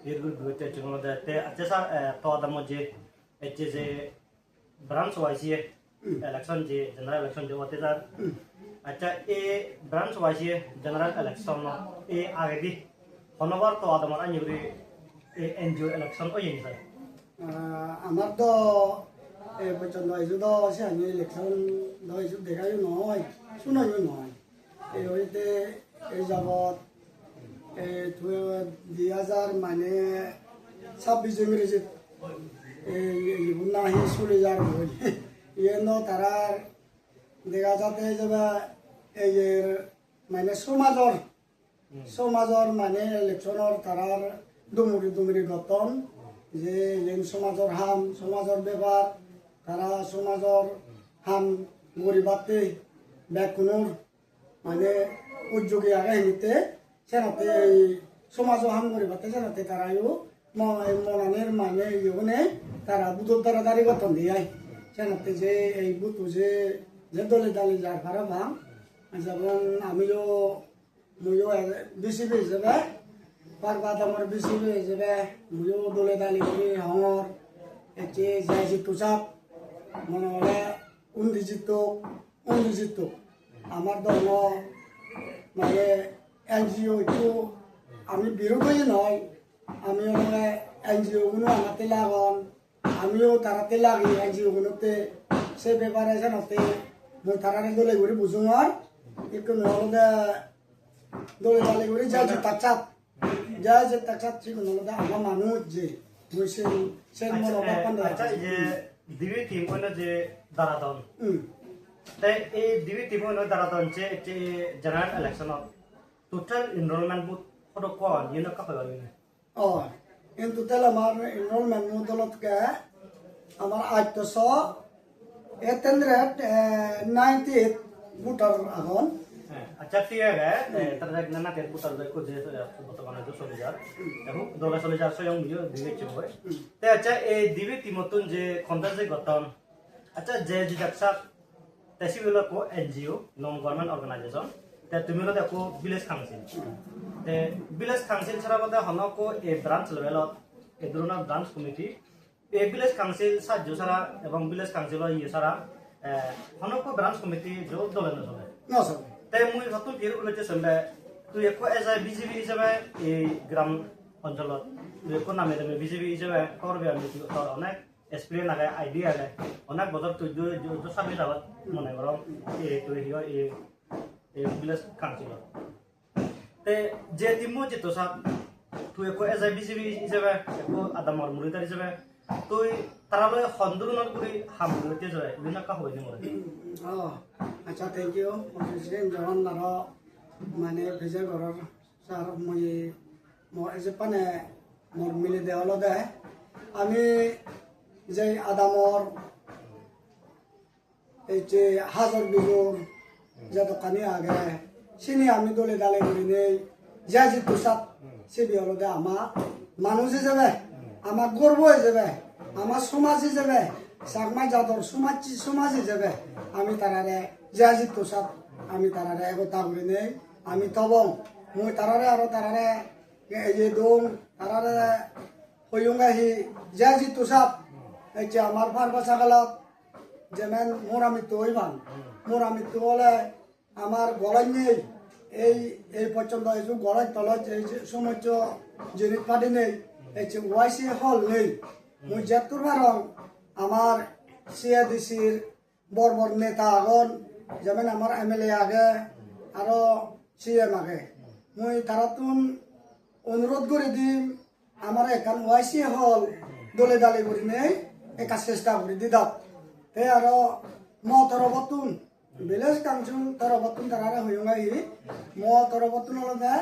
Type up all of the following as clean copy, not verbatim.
diri gue cuma ada aja sa to ada mau je branch wise election je general election je wote sa acha branch wise general election no age di honobar to ada mau anyuri NGO election o yini sa আমার তো এই পর্যন্ত এই তো সে আমি election নয় দেখাই নয় শুনাইও নয় এই হইতে এই যাবত 2000 মানে 26 ইংরেজি এই নাহি চলে যার বই ইয়েন তারা দেখা যাতে যাবে এই মানে সমাজর মানে ইলেকশনের তারার দুমুরি গঠন যে সমাজর হাম সমাজর ব্যাপার তারা সমাজর হাম গরিবাতে ব্যাকুনুর মানে উদ্যোগী আগে নিতে সেনাতে এই সমাজ হাম গরিবাতে সেনাতে তারাও মনানের মানে ইউনে তারা বুধর দ্বারা দাঁড়ি গঠন দিয়ে সেনাতে যে এই বুধ যে দলে দালে যার পারা ভাম যেমন আমিও মইও বিসিবি হিসেবে পারবাদ আমার বিসিবি হিসেবে মইও দলে দালি করি হঙর এতে যাইছি তুষাপ মনে হলে উন্দিজিত আমার ধর্ম মানে এনজিও একটু আমি বিরোধী নয় আমি হলে এনজিও গুলো আনাতে লাগন আমিও তারাতে লাগি এনজিও গুলোতে সে ব্যাপারে জানাতে মই তারারে দলে ঘুরে বুঝুম আর একটু নহলে দলে দালে ঘুরে যা যে তাচাত ঠিক নহলে আমার মানুষ যে বসে সে মনে আচ্ছা যে দিবি টিম হলো যে দারাদন তাই এই দিবি টিম হলো দারাদন যে general election total enrolment booth photo কোন ইউনো কাপা গলি in total আমার enrollment মূলত কে আমার 898 ভোটার এখন আচ্ছা ঠিক আছে তার না তেল ভোটার কো যে বর্তমানে 200,000 এবং 200,000 স্বয়ং ভিডিও দিবে চবে তাই আচ্ছা এই দিবি টিমতন যে খন্দার যে গঠন আচ্ছা যে জিজাকসা তেসি হলো কো এনজিও নন গভর্নমেন্ট অর্গানাইজেশন তে তুমি হলো দেখো ভিলেজ কাউন্সিল তে ভিলেজ কাউন্সিল ছাড়া বাদে হনকো এই ব্রাঞ্চ লেভেলত এই ধরনের ব্রাঞ্চ কমিটি এই ভিলেজ কাউন্সিল সাহায্য ছাড়া এবং ভিলেজ কাউন্সিল ইয়ে ছাড়া হনকো ব্রাঞ্চ কমিটি জো দলে নচলে তাই মুই ভাবতো বিয়ের উল্লেখে চলবে তুই একো এজ এ বিজেপি হিসাবে এই গ্রাম অঞ্চলত তুই একো নামে দেবে বিজেপি হিসাবে করবে আমি তোর অনেক এক্সপিরিয়েন্স আগে আইডিয়া আগে অনেক বছর তুই সাবি যাবাত মনে করো তুই হিও এই ভিলেজ কাউন্সিল তে যে টিমো যে তো সাব তুই একো এজ এ বিজেপি হিসাবে একো আদামর মুরিদার হিসাবে তুই তারালৈ সন্দুরণত কৰি হামলতে যায় বিভিন্ন কা হয় মৰে আচ্ছা থ্যাংক ইউ প্রেসিডেন্ট জওয়ান নারা মানে ভিজে ঘৰৰ স্যার মই এজে পানে মোৰ মিলি দেওয়াল দে আমি যে আদামর এই যে হাজার বিজুর যে দোকানি আগে চিনি আমি দলে দালে করি নেই যা যে তুষার সে বিহল দে আমার মানুষ হিসেবে আমার গর্ব হিসেবে আমার সমাজ হিসেবে সাকমা যাদর সমাজ হিসেবে আমি তারারে জিয়াজিত তোষাপ আমি তারারে একতা করি নেই আমি তবং মই তারারে আরো তারারে এই যে দং তারারে হইয়ঙ্গাহি জিয়াজিত তোষাপ এই যে আমার ফারবা সাগালত যেমন মোর আমি তো হইবান মোর আমি তো বলে আমার গড়াই নেই এই পর্যন্ত এই যে গড়াই তলত এই যে সমস্ত জিনিস পাটি নেই এই যে ওয়াইসি হল নেই মুই যেতুর বারং আমার সিআইডিসির বড় নেতা আগন যেমন আমার এমএলএ আগে আরো সিএম আগে মুই তারাতুন অনুরোধ করে দিম আমার এখান ওয়াইসি হল দলে দালে করি নেই একা চেষ্টা করি দিদাত তে আরো তরবতুন ভিলেজ কাউন্সিল তরবতুন তারা হইঙ্গাই তরবতুন হলে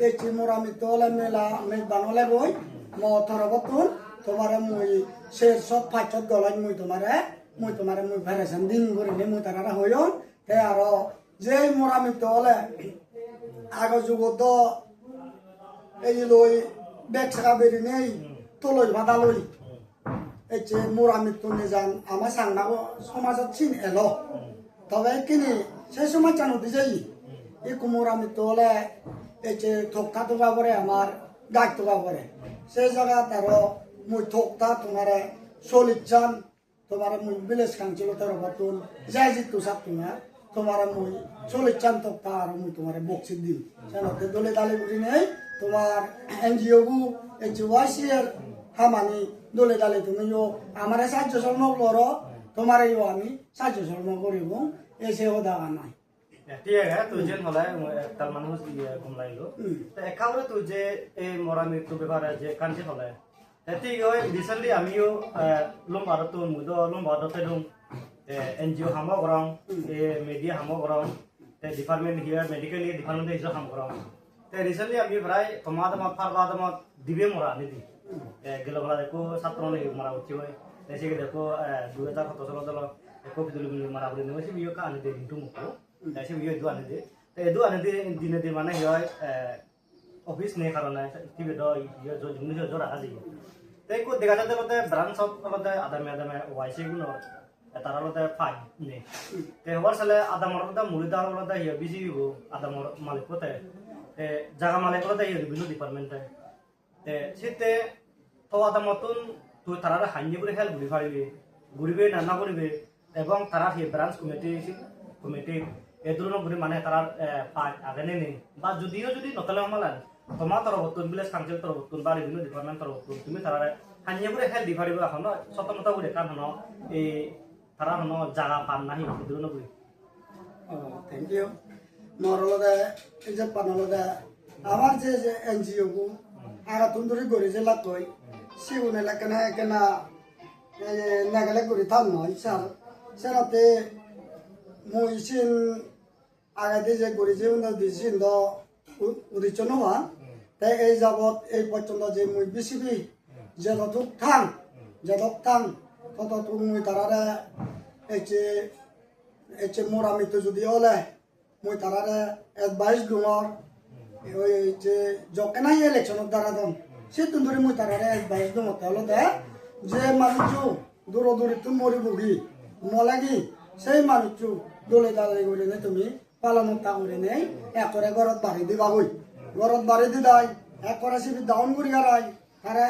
এই চিমুর আমি তোলে মেলা আমি বানলে বই তরবতুন তোমারে মই সে সব ফাইচত গলাই মই তোমারে মই ভেরেছেন দিন করে নে মই তারা হইন তে আরো যে মোরামিত হলে আগ যুগত এই লই বেগ সাকা বেরি নেই তলই ভাদা লই এই যে মোরামিত নিজান আমার সাংনাগো সমাজত চিন এলো তবে কিনি সেই সময় জানো দিজাই এই কুমোরামিত হলে এই যে থোকা তোকা পরে আমার গাছ তোকা পরে সেই জায়গা তারও মুই থোকতা তোমারে সলিজান তোমারে মুই ভিলেজ কাউন্সিল তার বাতুন যাই জিতু সাপ তোমারে মুই সলিজান থোকতা আর মুই তোমারে বক্সি দিম সেনতে দলে দালে বুড়ি নেই তোমার এনজিও গু এইচওয়াইসি এর হামানি দলে দালে তুমিও আমারে সাহায্য সর্ম করো তোমারেও আমি সাহায্য সর্ম করিব এসে ওদা নাই ঠিক আছে তুই যেন হলে তার মানুষ কমলাইলো তো একাউরে তুই যে এই মরা মৃত্যু ব্যাপারে যে কাঞ্চি হলে ঠিক হয় রিসেন্টলি আমিও লম্বার তো মুদ লম্বারতে দম এনজিও হামো গরং মিডিয়া হামো গরং ডিপার্টমেন্ট হিয়ার মেডিকেল ডিপার্টমেন্ট হিসাব হামো গরং রিসেন্টলি আমি প্রায় তোমাদ মত ফারবাদ মত দিবে মরা নিদি গেল বলা দেখো ছাত্র মারা উঠি হয় সেকে দেখো 2017 সাল দল একো বিদুলি মারা বলে নেছে বিও কা আনি দে কিন্তু মুকো সে বিও দু আনি দে দু আনি দে দিনে দিন মানে হয় অফিস নে কারণে টিভি দ ইয়ে জুনি জোরা আজি তাই কো দেখা যাতে লতে ব্রাঞ্চ অফ লতে আদামে আদামে ওয়াইসি গুনো তারা লতে ফাই নে তে হওয়ার সালে আদামর লতে মুরিদা লতে ইয়ে বিজি গো আদামর মালিক লতে জায়গা মালিক লতে ইয়ে বিভিন্ন ডিপার্টমেন্টে তে সেতে তো আদামতন তো তারা হাইনি করে হেল্প ঘুরি ফাড়িবে ঘুরিবে নানা করিবে এবং তারা সেই ব্রাঞ্চ কমিটি এই ধরনের ঘুরি মানে তারা আগে নেই বা যদিও যদি নতলে সমালান তোমার তরফতুন ভিলেজ কাউন্সিল তরফতুন বা বিভিন্ন ডিপার্টমেন্ট তরফতুন তুমি তারা হাইনি করে হেল্প দি ফাড়িবে এখন স্বতন্ত্র করে কারণ হন এই তারা হন জায়গা পান নাহি এই ধরনের ঘুরি থ্যাংক ইউ মরলদে এই যে পানলদে আমার যে এনজিও গু আর তুন্দুরি গড়ি যে লাগই সিগুনে লাগনা কেনা নাগালে গড়ি থাম নয় স্যার সেরাতে মুই সিন আগাতে যে গড়ি যে উন্নত দিছিন দ উদিচ্ছ নবা তাই এই যাবত এই পর্যন্ত যে মুই বিসিবি যতটুক থাম ততটুক মুই তারারে এই যে মোর আমি তো যদি হলে মুই তারারে এডভাইস দুমর ওই যে যকেনাই ইলেকশনত দ্বারা দম সে তুন্দুরি মুই তারারে এডভাইস দুমর তাহলে যে মানুষ দূরদূরিত মরি বুড়ি মলাগি সেই মানুষ দলে দালে করে নে তুমি পালনতা করে নেই একরে ঘরত বাড়ি দিবা হই ঘরত বাড়ি দি দাই একরে সিবি ডাউন করি গারাই তারে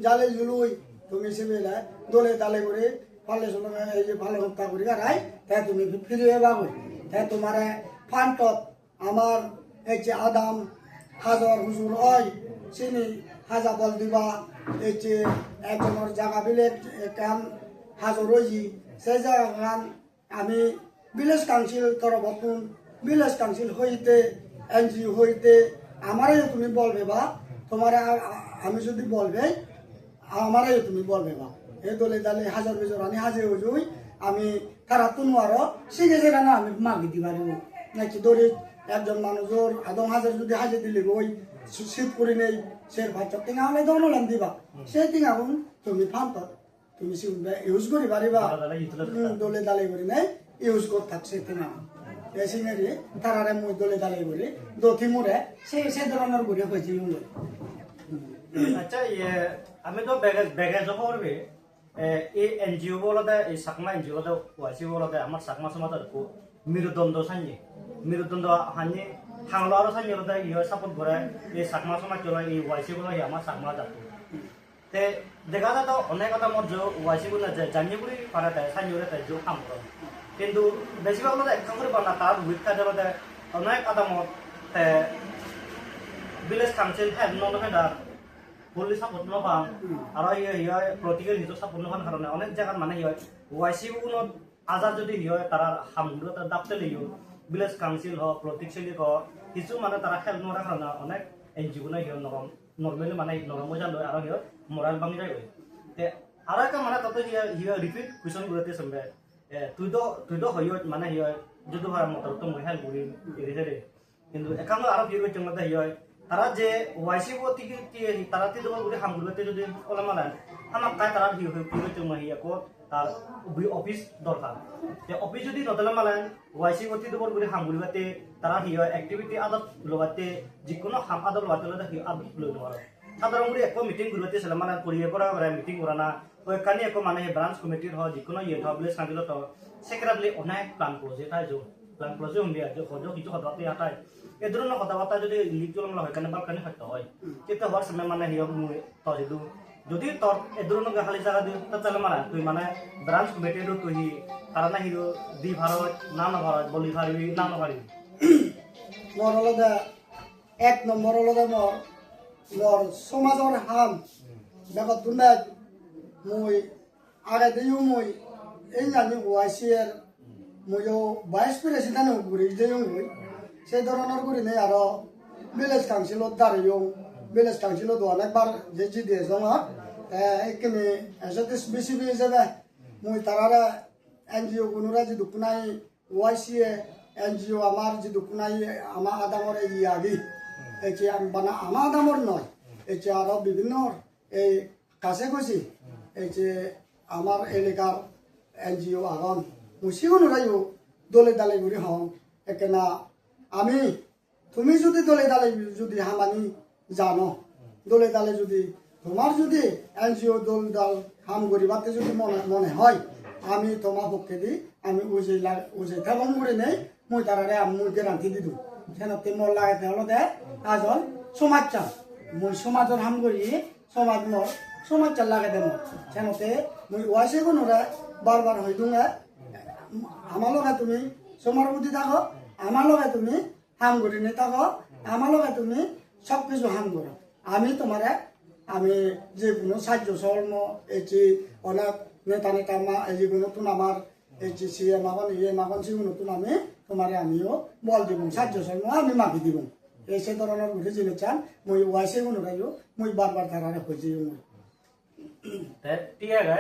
জালে জুলুই তুমি সিবিলে দলে দালে করে পালে শুনে এই যে পালনতা করি গারাই তাই তুমি ফিরে এবা হই তাই তোমারে ফান্টত আমার এই যে আদাম হাজার হুজুর হয় চিনি হাজা বল দিবা এই যে একজনের জায়গা বিলেজ কাম হাজার রয়েছি সেই জায়গা আমি ভিলেজ কাউন্সিল তরফতুন ভিলেজ কাউন্সিল হইতে এনজিও হইতে আমারে তুমি বলবে বা তোমার আমি যদি বলবে আমারে তুমি বলবে বা এই দলে দালে হাজার বেজর আনি হাজে হই আমি তারা তুনওয়ারও শিখে যেটা না আমি মাগি দিবার নাকি দড়ি একজন মানুষের আদম হাজার যদি হাজে দিলে ওই শীত করে নেই সে ভাত টিঙা হলে দৌড়লাম দিবা সেই টিঙা তুমি ফান্ত তুমি ইউজ করি পারিবা দলে দালে করে নেই ইউজ কর থাকছে টিঙা এই সিঙ্গারি তারারে মুই দলে দালে করে দথি মুড়ে সেই ধরনের ঘুরে হয়েছে আচ্ছা ইয়ে আমি তো ব্যাগেজ করবে এই এনজিও বলতে এই সাকমা এনজিও বলতে ওয়াইসি বলতে আমার সাকমা সমাজ মেরুদণ্ড সাইয়ে মেরুদণ্ড হানি হাংলো আরো সাইয়ে বলতে ইয়ে সাপোর্ট করে এই সাকমা সমাজ চলে এই ওয়াইসি বলে আমার সাকমা জাত তে দেখা যায় তো অনেক কথা মত যে ওয়াইসি বলে জানিয়ে বলে পারে তাই সাইয়ে বলে তাই যে কাম করে কিন্তু বেশিরভাগ বলতে এক করে পারে না তার উইথা বলতে অনেক কথা মত ভিলেজ কাউন্সিল হেড নলহেডার পুলিশ সাপোর্ট নপাম আর ইয়ে প্রতিকের হিসাব সাপোর্ট নপান কারণে অনেক জায়গার মানে ইয়ে ওয়াইসি গুণত আজার যদি ইয়ে তারা হামগুলো তার দাপতে লিও ভিলেজ কাউন্সিল হোক প্রতীক সেলিক হোক কিছু মানে তারা খেল নরার কারণে অনেক এনজিও না ইয়ে নরম নর্মেলি মানে নরম মজা লয় আর ইয়ে মোরাল ভাঙি যায় তে আর একটা মানে তাতে ইয়ে রিপিট কুয়েশন গুলোতে শুনবে তুই তো হইয় মানে ইয়ে যদি হয় মতর তো মই হেল্প করি এরে কিন্তু একান্ন আরো ইয়ে করছে মধ্যে ইয়ে তারা যে ওয়াইসি বতি তারা তে তোমার গুলি হামগুলোতে যদি ওলামালান আমার কায় তারা ইয়ে করছে মই ইয়ে তার অফিস দরকার অফিস যদি নতলে মালেন ওয়াইসি বতি তোমার গুলি হামগুলিবাতে তারা ইয়ে অ্যাক্টিভিটি আদত লোবাতে যিকোনো হাম আদত লোবাতে লতে আদত লই নোয়ার সাধারণ করে এক মিটিং গুলিবাতে ছিল মানে করিয়ে করা মিটিং করা না ওই কানি এক মানে ব্রাঞ্চ কমিটির হয় যিকোনো ইয়ে ভিলেজ কাউন্সিলত সেক্রেটারি অনেক প্ল্যান করছে তাই যে প্ল্যান ক্লোজে উম্বিয়া যে হজো কিছু কথাবার্তা আটাই এই ধরনের কথাবার্তা যদি লিখজলমলা হয় কেন বালকানি হয়তো হয় কিন্তু হওয়ার সময় মানে হিয় মুই তজিদু যদি তোর এই ধরনের খালি জায়গা দিও তাহলে মানে তুই মানে ব্রাঞ্চ কমিটিরও তুই কারণ হিরো দি ভারত না না ভারত বলি পারবি না না পারবি মোর হলদে 1 নম্বর হলদে মোর সমাজৰ হাম দেখো তুমি মই আগে দিও মই এই জানি ওয়াইসির মইও ভাইস প্রেসিডেন্ট ঘুরি দিও মই সেই ধরনের করি নেই আর ভিলেজ কাউন্সিলত দাঁড়িয়েও ভিলেজ কাউন্সিলত অনেকবার যে জি দিয়েছ এইখানে এসে বিসিবি হিসেবে মই তারা এনজিও কোনোরা যে দুকুনাই ওয়াইসিএ এনজিও আমার যে দুকুনাই আমার আদামর এই আগি এই যে মানে আমার আদামর নয় এই যে আরো বিভিন্ন এই কাছে গেছি এই যে আমার এলাকার এনজিও আগন মুসিও নরাইও দলে দালে ঘুরি হম একেনা আমি তুমি যদি দলে দালে যদি হামানি জানো দলে দালে যদি তোমার যদি এনজিও দল দল হাম করিবাতে যদি মনে হয় আমি তোমার পক্ষে দি আমি উজে থাকন করে নেই মই তারারে আমি গ্যারান্টি দি দিও সেনতে মোর লাগাতে হলো দে আজন সমাজ চান মই সমাজের হাম করি সমাজ মোর সমাজ চাল লাগাতে মোর সেনতে মই ওয়াইসে কোনোরা বারবার হই দুঙ্গা আমার লগে তুমি সমার বুদ্ধি থাকো আমার লগে তুমি হাম করি নি থাকো আমার লগে তুমি সব কিছু হাম করো আমি তোমারে আমি যে কোনো সাহায্য সহর্ম এই যে অনেক নেতা নেতা এই যে নতুন আমার এই যে সিএম এখন ইয়ে মাখন সে নতুন আমি তোমারে আমিও বল দিব সাহায্য সহর্ম আমি মাগি দিব এই সে ধরনের উঠে জিনিস চান মই ওয়াইসে কোনো রাইও মই বারবার ধারারে হয়েছি মই ঠিক আছে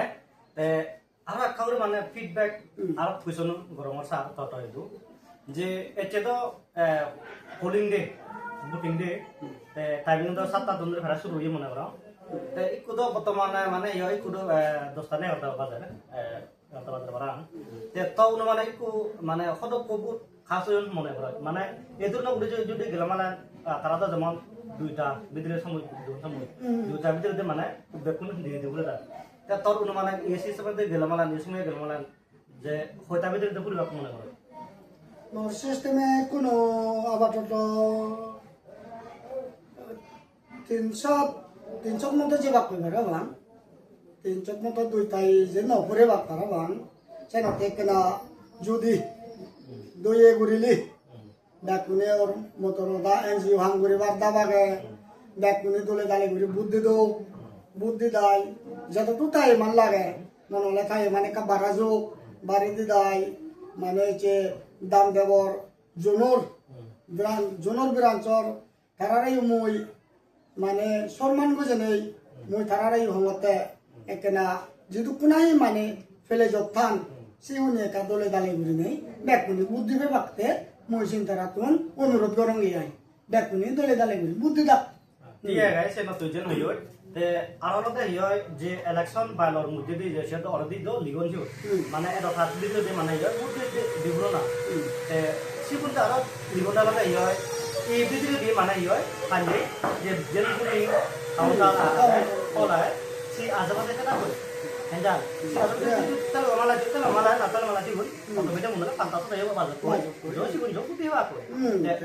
আর একটা মানে ফিডব্যাক আর কুয়েশন গরমের সার তত হইতো যে এতে তো polling day voting day timing তো 7টা ধরে ফেরা শুরু হয়ে মনে করা ইকু তো বর্তমানে মানে ইকু তো 10টা নে 11টা বাজে 11টা বাজে বারাং তো মানে ইকু মানে সদ কবুত খাস মনে করা মানে এদুর না যদি গেল মানে তারা তো যেমন 2টা ভিতরে সময় দুটা ভিতরে মানে বেকুন দিয়ে দিবলে তা তোর অনুমানে এসি হিসাবে গেল মানে এই সময় গেল মানে যে হয়তো ভিতরে পুরো মনে করে মোর সিস্টেমে কোনো আপাতত 300 মতো যে বাক করবে বাং 300 মতো দুইটাই যে নপরে বাক তারা বাং সেনাতে কেনা যদি দইয়ে ঘুরিলি ডাকুনে ওর মতো দা এনজিও হাম করিবার দাবাগে ডাকুনে দলে দালে ঘুরি বুদ্ধি দাই যত দুটাই মান লাগে মনে লেখায় মানে কাবারা যোগ বাড়ি দি দাই মানে যে দাম দেবর জোনর বিরাঞ্চর তারারাই মই মানে সম্মান গুজে নেই মই তারারাই হমতে একেনা যেহেতু কোনাই মানে ফেলে যথান সিউনি একা দলে দালে ঘুরি নেই বেকুনি বুদ্ধি বাকতে মই চিন্তারা তুন অনুরোধ করং ইয়াই বেকুনি দলে দালে ঘুরি বুদ্ধি দা ঠিক আছে সে নতুন জন হইয় তে আরলতে হিয় যে ইলেকশন বাইলর মধ্যে দিয়ে যে সেটা অলরেডি তো লিগন ছিল মানে এটা ফার্স্ট দিতে যে মানে হিয় মধ্যে দিবলো না তে সিপুন আরো লিগন দালতে হিয় এই ভিতরে দিয়ে মানে হিয় পাইলে যে জেন পুরি আউটা ওলায় সি আজবাতে কেটা কই হেঞ্জা তাল মালা সিগুন কত বেটা মনে পান্তা তো হেবা বাজে কই জো সিগুন জো কুতি হেবা কই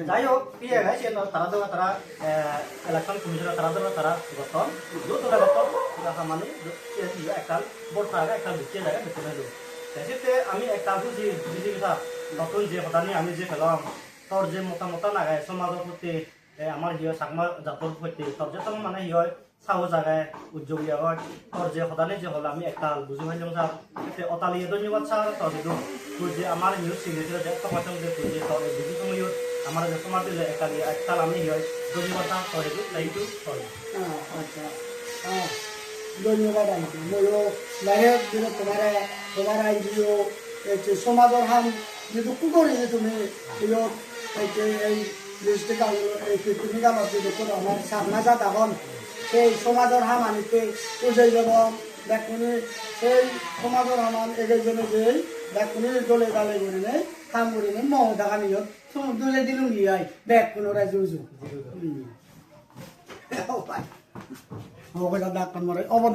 যাই হোক পিয়ে গায় সে তারা ইলেকশন কমিশন তারা গঠন যো তোরা গঠন মানে একটা বোর্ড থাকে একটা বিচে জায়গা বিচে হলো সেতে আমি একটা বুঝি কথা নতুন যে হতানি আমি যে পেলাম তোর যে মোটামোটা লাগায় সমাজের প্রতি আমার হিয় চাকমা জাতর প্রতি তোর যে তোমার মানে হিয় চাও জায়গায় উদ্যোগী হয় তোর যে সদানে যে হল আমি একটা বুঝি পাইলাম স্যার অতালিয়ে ধন্যবাদ স্যার তোর কিন্তু তুই যে আমার নিউজ সিগনেচার যে তোমার যে তুই যে তোর বেশি সময় আমার যে তোমার দিলে একটা আমি হয় ধন্যবাদ স্যার তোর থ্যাংক ইউ সরি আচ্ছা ধন্যবাদ আমাকে ময়ো লাগে দিনে তোমার এনজিও এই সমাজের হাম যে দুঃখ করি যে তুমি এই ডিস্ট্রিক্ট এই তুমি গানত যে দুঃখ আমার সামনা যা তখন সেই সমাজের হাম আনিতে উজেই যাব দেখুনি সেই সমাজের হামান এগেজনে যেই দেখুনি দলে দালে করে নেই কাম করে নেই মহ দেখা নিয়ে দলে দিলুম গিয়ে ব্যাগ কোনো রাজ্য উজু ডাক্তার মারে অবদান